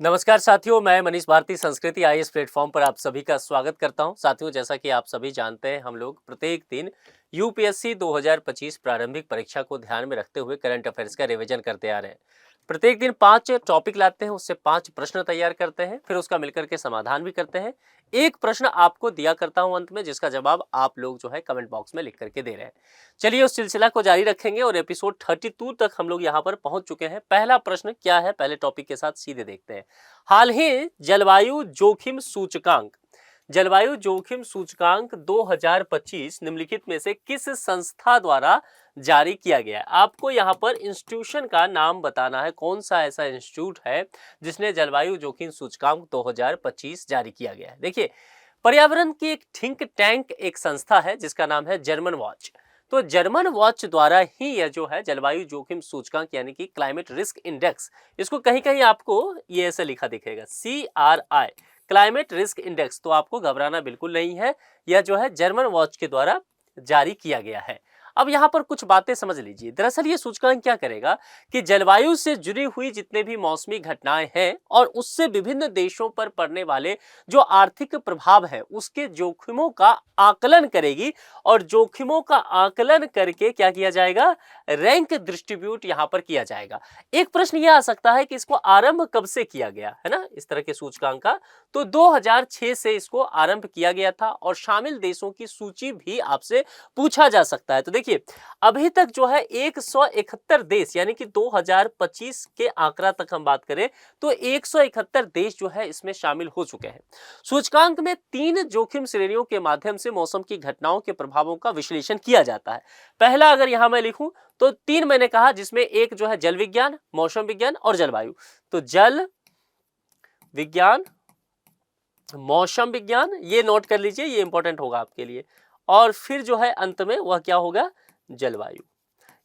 नमस्कार साथियों, मैं मनीष भारती संस्कृति आईएएस प्लेटफॉर्म पर आप सभी का स्वागत करता हूं। साथियों, जैसा कि आप सभी जानते हैं, हम लोग प्रत्येक दिन यूपीएससी 2025 प्रारंभिक परीक्षा को ध्यान में रखते हुए करंट अफेयर्स का रिवीजन करते आ रहे हैं। प्रत्येक दिन 5 टॉपिक लाते हैं, उससे 5 प्रश्न तैयार करते हैं, फिर उसका मिलकर के समाधान भी करते हैं। एक प्रश्न आपको दिया करता हूं अंत में, जिसका जवाब आप लोग जो है कमेंट बॉक्स में लिख करके दे रहे हैं। चलिए उस सिलसिला को जारी रखेंगे और एपिसोड 32 तक हम लोग यहाँ पर पहुंच चुके हैं। पहला प्रश्न क्या है, पहले टॉपिक के साथ सीधे देखते हैं। हाल ही जलवायु जोखिम सूचकांक जलवायु जोखिम सूचकांक 2025 निम्नलिखित में से किस संस्था द्वारा जारी किया गया है? आपको यहाँ पर इंस्टीट्यूशन का नाम बताना है, कौन सा ऐसा इंस्टीट्यूट है जिसने जलवायु जोखिम सूचकांक 2025 जारी किया गया है। देखिए, पर्यावरण की एक थिंक टैंक एक संस्था है जिसका नाम है जर्मन वॉच। तो जर्मन वॉच द्वारा ही यह जो है जलवायु जोखिम सूचकांक यानी कि क्लाइमेट रिस्क इंडेक्स, इसको कहीं कहीं आपको ये ऐसे लिखा दिखेगा CRI, क्लाइमेट रिस्क इंडेक्स। तो आपको घबराना बिल्कुल नहीं है, यह जो है जर्मन वॉच के द्वारा जारी किया गया है। अब यहाँ पर कुछ बातें समझ लीजिए। दरअसल ये सूचकांक क्या करेगा कि जलवायु से जुड़ी हुई जितने भी मौसमी घटनाएं हैं और उससे विभिन्न देशों पर पड़ने वाले जो आर्थिक प्रभाव है उसके जोखिमों का आकलन करेगी, और जोखिमों का आकलन करके क्या किया जाएगा, रैंक डिस्ट्रीब्यूट यहाँ पर किया जाएगा। एक प्रश्न यह आ सकता है कि इसको आरंभ कब से किया गया है ना, इस तरह के सूचकांक का। तो 2006 से इसको आरंभ किया गया था और शामिल देशों की सूची भी आपसे पूछा जा सकता है। तो देखिए, अभी तक जो है 171 देश, यानी कि 2025 के आंकड़ा तक हम बात करें तो 171 देश जो है इसमें शामिल हो चुके हैं। सूचकांक में 3 जोखिम श्रेणियों के माध्यम से मौसम की घटनाओं के प्रभावों का विश्लेषण किया जाता है। पहला अगर यहां मैं लिखूं तो 3 मैंने कहा, जिसमें एक जो है जल विज्ञान, मौसम विज्ञान और जलवायु। तो जल विज्ञान, मौसम विज्ञान, ये नोट कर लीजिए, ये इंपॉर्टेंट होगा आपके लिए। और फिर जो है अंत में वह क्या होगा, जलवायु।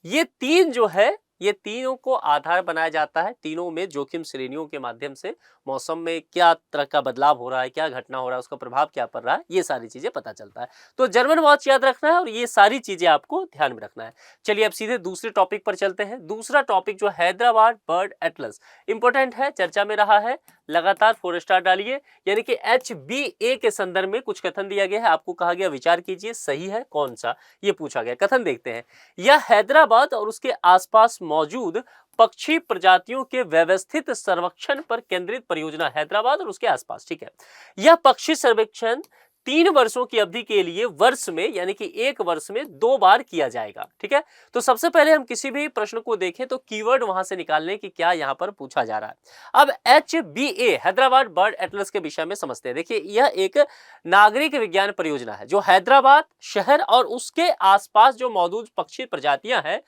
ये 3 जो है, ये तीनों को आधार बनाया जाता है। तीनों में जोखिम श्रेणियों के माध्यम से मौसम में क्या तरह का बदलाव हो रहा है, क्या घटना हो रहा है, उसका प्रभाव क्या पड़ रहा है, ये सारी चीजें पता चलता है। तो जर्मन वॉच याद रखना है और ये सारी चीजें आपको ध्यान में रखना है। चलिए अब सीधे दूसरे टॉपिक पर चलते हैं। दूसरा टॉपिक जो हैदराबाद बर्ड एटलस, इंपॉर्टेंट है, चर्चा में रहा है, लगातार 4 स्टार डालिए। यानी कि HBA के संदर्भ में कुछ कथन दिया गया है, आपको कहा गया विचार कीजिए सही है कौन सा, ये पूछा गया। कथन देखते हैं। यह हैदराबाद और उसके आसपास मौजूद पक्षी प्रजातियों के व्यवस्थित सर्वेक्षण पर केंद्रित परियोजना, हैदराबाद और उसके आसपास, ठीक है। यह पक्षी सर्वेक्षण 3 वर्षों की अवधि के लिए वर्ष में, यानी कि 1 वर्ष में 2 बार किया जाएगा, ठीक है। तो सबसे पहले हम किसी भी प्रश्न को देखें तो कीवर्ड वहां से निकालने की क्या यहां पर पूछा जा रहा है। अब HBA हैदराबाद बर्ड एटलस के विषय में समझते हैं। देखिए, यह एक नागरिक विज्ञान परियोजना है जो हैदराबाद शहर और उसके आसपास जो मौजूद पक्षी प्रजातियां हैं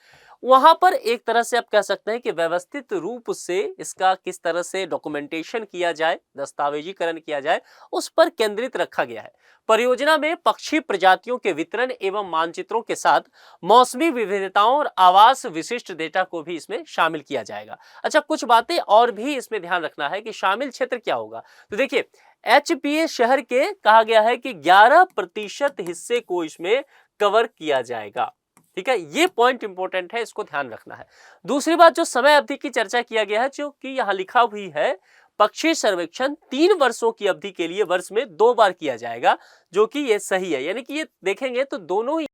वहां पर एक तरह से आप कह सकते हैं कि व्यवस्थित रूप से इसका किस तरह से डॉक्यूमेंटेशन किया जाए, दस्तावेजीकरण किया जाए, उस पर केंद्रित रखा गया है। परियोजना में पक्षी प्रजातियों के वितरण एवं मानचित्रों के साथ मौसमी विविधताओं और आवास विशिष्ट डेटा को भी इसमें शामिल किया जाएगा। अच्छा, कुछ बातें और भी इसमें ध्यान रखना है कि शामिल क्षेत्र क्या होगा। तो देखिए, HBA शहर के कहा गया है कि 11% हिस्से को इसमें कवर किया जाएगा, ठीक है। ये पॉइंट इंपॉर्टेंट है, इसको ध्यान रखना है। दूसरी बात, जो समय अवधि की चर्चा किया गया है, जो कि यहां लिखा हुई है, पक्षी सर्वेक्षण 3 वर्षों की अवधि के लिए वर्ष में 2 बार किया जाएगा, जो कि ये सही है। यानी कि ये देखेंगे तो दोनों ही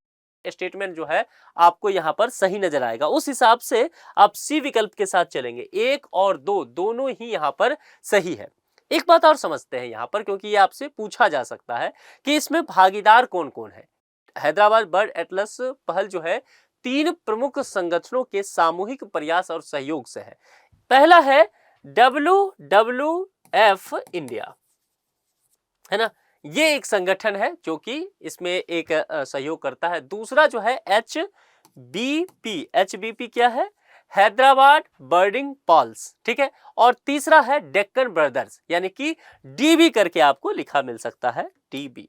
स्टेटमेंट जो है आपको यहां पर सही नजर आएगा। उस हिसाब से आप सी विकल्प के साथ चलेंगे। 1 और 2 दोनों ही यहां पर सही है। एक बात और समझते हैं यहां पर, क्योंकि ये आपसे पूछा जा सकता है कि इसमें भागीदार कौन कौन है। हैदराबाद बर्ड एटलस पहल जो है 3 प्रमुख संगठनों के सामूहिक प्रयास और सहयोग से है। पहला है WWF इंडिया, है ना, ये एक संगठन है जो कि इसमें एक सहयोग करता है। दूसरा जो है HBP क्या है, हैदराबाद बर्डिंग पॉल्स, ठीक है। और तीसरा है डेक्कन ब्रदर्स, यानी कि DB करके आपको लिखा मिल सकता है, DB,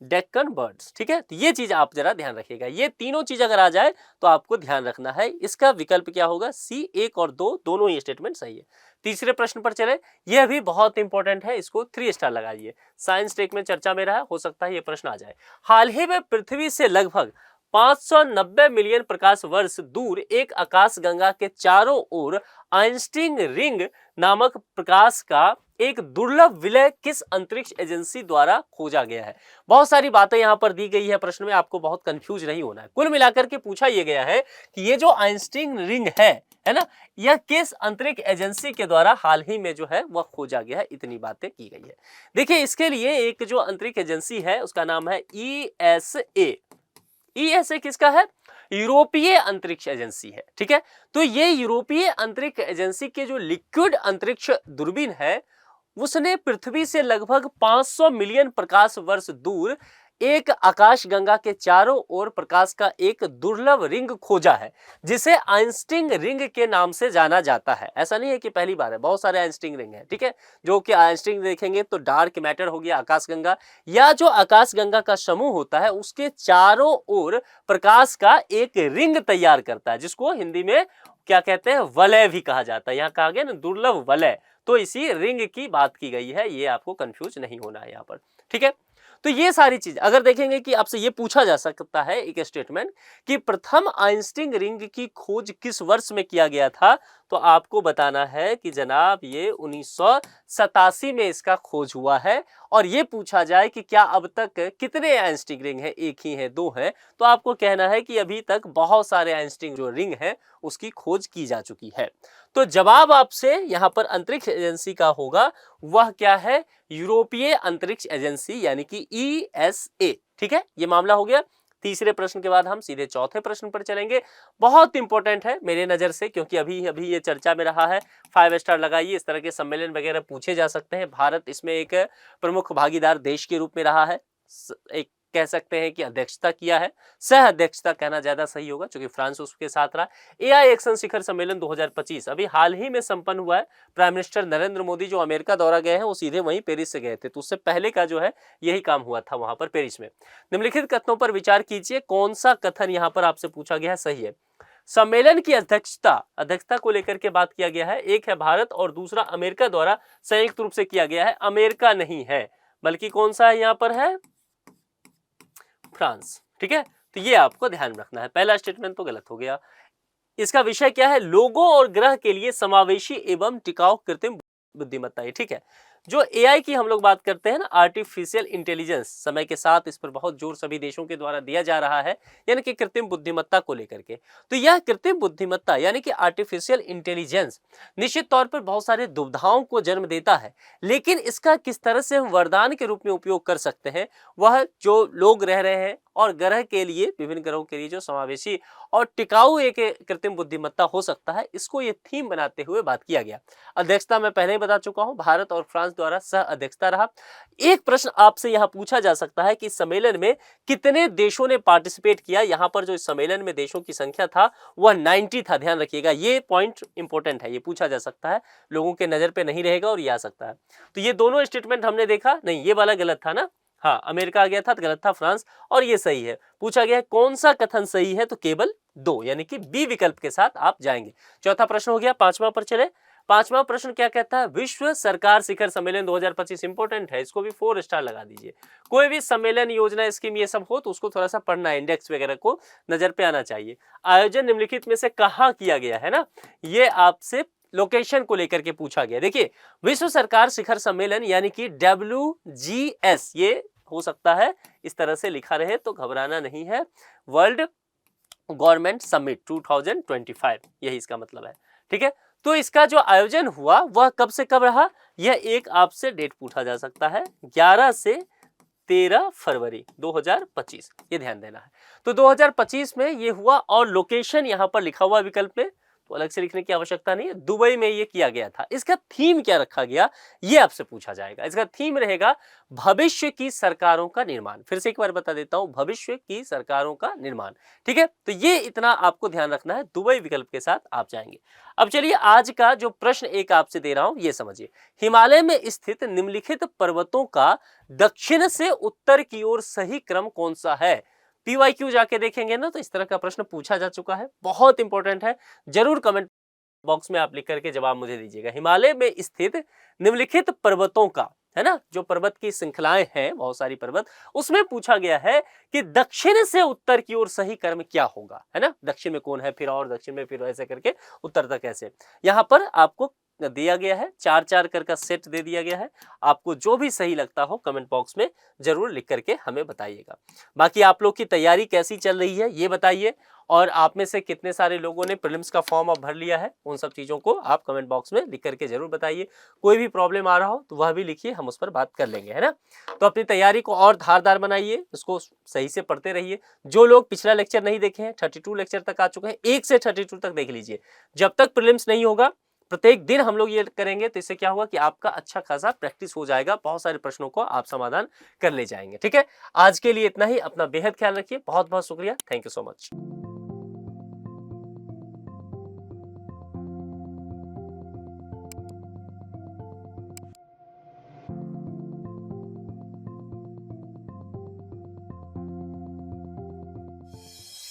डेक्कन बर्ड्स, ठीक है। तो ये चीज आप जरा ध्यान रखिएगा। ये तीनों चीज अगर आ जाए तो आपको ध्यान रखना है। इसका विकल्प क्या होगा, C। 1 और 2 दोनों ही स्टेटमेंट सही है। तीसरे प्रश्न पर चले, यह भी बहुत इंपॉर्टेंट है, इसको 3 स्टार लगाइए। साइंस टेक में चर्चा में रहा, हो सकता है ये प्रश्न आ जाए। हाल ही में पृथ्वी से लगभग 590 मिलियन प्रकाश वर्ष दूर एक आकाशगंगा के चारों ओर आइंस्टीन रिंग नामक प्रकाश का एक दुर्लभ विलय किस अंतरिक्ष एजेंसी द्वारा खोजा गया है। बहुत सारी बातें यहां पर दी गई है प्रश्न में, आपको बहुत कंफ्यूज नहीं होना है। कुल मिलाकर के पूछा यह गया है कि ये जो आइंस्टीन रिंग है ना, यह किस अंतरिक्ष एजेंसी के द्वारा हाल ही में जो है वह खोजा गया है। इतनी बातें की गई है। देखिए, इसके लिए एक जो अंतरिक्ष एजेंसी है उसका नाम है ESA। ESA किसका है? यूरोपीय अंतरिक्ष एजेंसी है। ठीक है, तो ये यूरोपीय अंतरिक्ष एजेंसी के जो लिक्विड अंतरिक्ष दूरबीन है उसने पृथ्वी से लगभग 500 मिलियन प्रकाश वर्ष दूर एक आकाशगंगा के चारों ओर प्रकाश का एक दुर्लभ रिंग खोजा है, जिसे आइंस्टीन रिंग के नाम से जाना जाता है। ऐसा नहीं है कि पहली बार है, बहुत सारे आइंस्टीन रिंग हैं। ठीक है, जो कि आइंस्टीन देखेंगे तो डार्क मैटर हो गया आकाशगंगा, या जो आकाशगंगा का समूह होता है उसके चारों ओर प्रकाश का एक रिंग तैयार करता है, जिसको हिंदी में क्या कहते हैं, वलय भी कहा जाता है। यहाँ कहा गया ना दुर्लभ वलय, तो इसी रिंग की बात की गई है। ये आपको कंफ्यूज नहीं होना है यहाँ पर। ठीक है, तो ये सारी चीज अगर देखेंगे कि आपसे ये पूछा जा सकता है एक स्टेटमेंट कि प्रथम आइंस्टीन रिंग की खोज किस वर्ष में किया गया था, तो आपको बताना है कि जनाब ये 1987 में इसका खोज हुआ है। और ये पूछा जाए कि क्या अब तक कितने आइंस्टीन रिंग हैं, एक ही है, दो हैं, तो आपको कहना है कि अभी तक बहुत सारे आइंस्टीन जो रिंग हैं उसकी खोज की जा चुकी है। तो जवाब आपसे यहां पर अंतरिक्ष एजेंसी का होगा वह क्या है, यूरोपीय अंतरिक्ष एजेंसी यानी कि ESA। ठीक है, ये मामला हो गया। तीसरे प्रश्न के बाद हम सीधे चौथे प्रश्न पर चलेंगे। बहुत इंपॉर्टेंट है मेरे नजर से, क्योंकि अभी अभी ये चर्चा में रहा है। 5 स्टार लगाइए, इस तरह के सम्मेलन वगैरह पूछे जा सकते हैं। भारत इसमें एक प्रमुख भागीदार देश के रूप में रहा है, एक कह सकते हैं कि अध्यक्षता किया है, सह अध्यक्षता कहना ज्यादा सही होगा क्योंकि फ्रांस उसके साथ रहा। AI एक्शन शिखर सम्मेलन 2025 अभी हाल ही में संपन्न हुआ है। प्राइम मिनिस्टर नरेंद्र मोदी जो अमेरिका दौरा गए हैं वो सीधे वहीं पेरिस से गए थे, तो उससे पहले का जो है यही काम हुआ था वहां पर पेरिस में। निम्नलिखित कथनों पर विचार कीजिए, कौन सा कथन यहाँ पर आपसे पूछा गया है सही है। सम्मेलन की अध्यक्षता को लेकर के बात किया गया है। एक है भारत और दूसरा अमेरिका द्वारा संयुक्त रूप से किया गया है। अमेरिका नहीं है, बल्कि कौन सा है यहाँ पर है, फ्रांस। ठीक है, तो ये आपको ध्यान रखना है। पहला स्टेटमेंट तो गलत हो गया। इसका विषय क्या है, लोगों और ग्रह के लिए समावेशी एवं टिकाऊ कृत्रिम बुद्धिमत्ता। ठीक है, जो AI की हम लोग बात करते हैं ना, आर्टिफिशियल इंटेलिजेंस, समय के साथ इस पर बहुत जोर सभी देशों के द्वारा दिया जा रहा है, यानी कि कृत्रिम बुद्धिमत्ता को लेकर के। तो यह कृत्रिम बुद्धिमत्ता यानी कि आर्टिफिशियल इंटेलिजेंस निश्चित तौर पर बहुत सारे दुविधाओं को जन्म देता है, लेकिन इसका किस तरह से हम वरदान के रूप में उपयोग कर सकते हैं, वह जो लोग रह रहे हैं और ग्रह के लिए, विभिन्न ग्रहों के लिए जो समावेशी और टिकाऊ एक कृत्रिम बुद्धिमत्ता हो सकता है, इसको ये थीम बनाते हुए बात किया गया। अध्यक्षता मैं पहले ही बता चुका हूं, भारत और फ्रांस द्वारा सह अध्यक्षता रहा। एक प्रश्न आपसे यहां पूछा जा सकता है कि सम्मेलन में कितने देशों ने पार्टिसिपेट किया। यहां पर जो इस सम्मेलन में देशों की संख्या था वह 90 था। ध्यान रखिएगा, ये पॉइंट इंपॉर्टेंट है, ये पूछा जा सकता है, लोगों के नजर पे नहीं रहेगा और ये आ सकता है। तो ये दोनों स्टेटमेंट हमने देखा नहीं, ये वाला गलत था ना, हाँ अमेरिका आ गया था तो गलत था फ्रांस, और ये सही है। पूछा गया है कौन सा कथन सही है, तो केवल 2 यानी कि बी विकल्प के साथ आप जाएंगे। चौथा प्रश्न हो गया। पांचवा पर चले। पांचवा प्रश्न क्या कहता है, विश्व सरकार शिखर सम्मेलन 2025 इंपॉर्टेंट है, इसको भी 4 स्टार लगा दीजिए। कोई भी सम्मेलन, योजना, स्कीम ये सब हो तो उसको थोड़ा सा पढ़ना है, इंडेक्स वगैरह को नजर पे आना चाहिए। आयोजन निम्नलिखित में से कहाँ किया गया है ना, ये आपसे लोकेशन को लेकर के पूछा गया। देखिए, विश्व सरकार शिखर सम्मेलन यानी कि WGS, ये हो सकता है इस तरह से लिखा रहे तो घबराना नहीं है, वर्ल्ड गवर्नमेंट समिट 2025, यही इसका मतलब है। ठीक है, तो इसका जो आयोजन हुआ वह कब से कब रहा, यह एक आपसे डेट पूछा जा सकता है, 11 से 13 फरवरी 2025, ये ध्यान देना है। तो 2025 में ये हुआ और लोकेशन यहां पर लिखा हुआ विकल्प में, तो अलग से लिखने की आवश्यकता नहीं है, दुबई में ये किया गया था। इसका थीम क्या रखा गया ये आपसे पूछा जाएगा। इसका थीम रहेगा भविष्य की सरकारों का निर्माण। फिर से एक बार बता देता हूं, भविष्य की सरकारों का निर्माण। ठीक है, तो ये इतना आपको ध्यान रखना है, दुबई विकल्प के साथ आप जाएंगे। अब चलिए आज का जो प्रश्न एक आपसे दे रहा हूं ये समझिए, हिमालय में स्थित निम्नलिखित पर्वतों का दक्षिण से उत्तर की ओर सही क्रम कौन सा है। PYQ जाके देखेंगे ना तो इस तरह का प्रश्न पूछा जा चुका है, बहुत इंपॉर्टेंट है, जरूर कमेंट बॉक्स में आप लिख करके जवाब मुझे दीजिएगा। हिमालय में स्थित निम्नलिखित पर्वतों का, है ना, जो पर्वत की श्रृंखलाएं हैं, बहुत सारी पर्वत, उसमें पूछा गया है कि दक्षिण से उत्तर की ओर सही क्रम क्या होगा, है ना, दक्षिण में कौन है, फिर और दक्षिण में, फिर ऐसे करके उत्तर तक ऐसे। यहां पर आपको दिया गया है 4-4 कर का सेट दे दिया गया है। आपको जो भी सही लगता हो कमेंट बॉक्स में जरूर लिख करके हमें बताइएगा। बाकी आप लोग की तैयारी कैसी चल रही है ये बताइए, और आप में से कितने सारे लोगों ने प्रीलिम्स का फॉर्म अब भर लिया है, उन सब चीजों को आप कमेंट बॉक्स में लिख करके जरूर बताइए। कोई भी प्रॉब्लम आ रहा हो तो वह भी लिखिए, हम उस पर बात कर लेंगे, है ना। तो अपनी तैयारी को और धारदार बनाइए, उसको सही से पढ़ते रहिए। जो लोग पिछला लेक्चर नहीं देखे हैं, 32 लेक्चर तक आ चुके हैं, 1 से 32 तक देख लीजिए। जब तक प्रीलिम्स नहीं होगा प्रत्येक दिन हम लोग ये करेंगे, तो इससे क्या होगा कि आपका अच्छा खासा प्रैक्टिस हो जाएगा, बहुत सारे प्रश्नों को आप समाधान कर ले जाएंगे। ठीक है, आज के लिए इतना ही। अपना बेहद ख्याल रखिए। बहुत बहुत शुक्रिया। Thank you so much.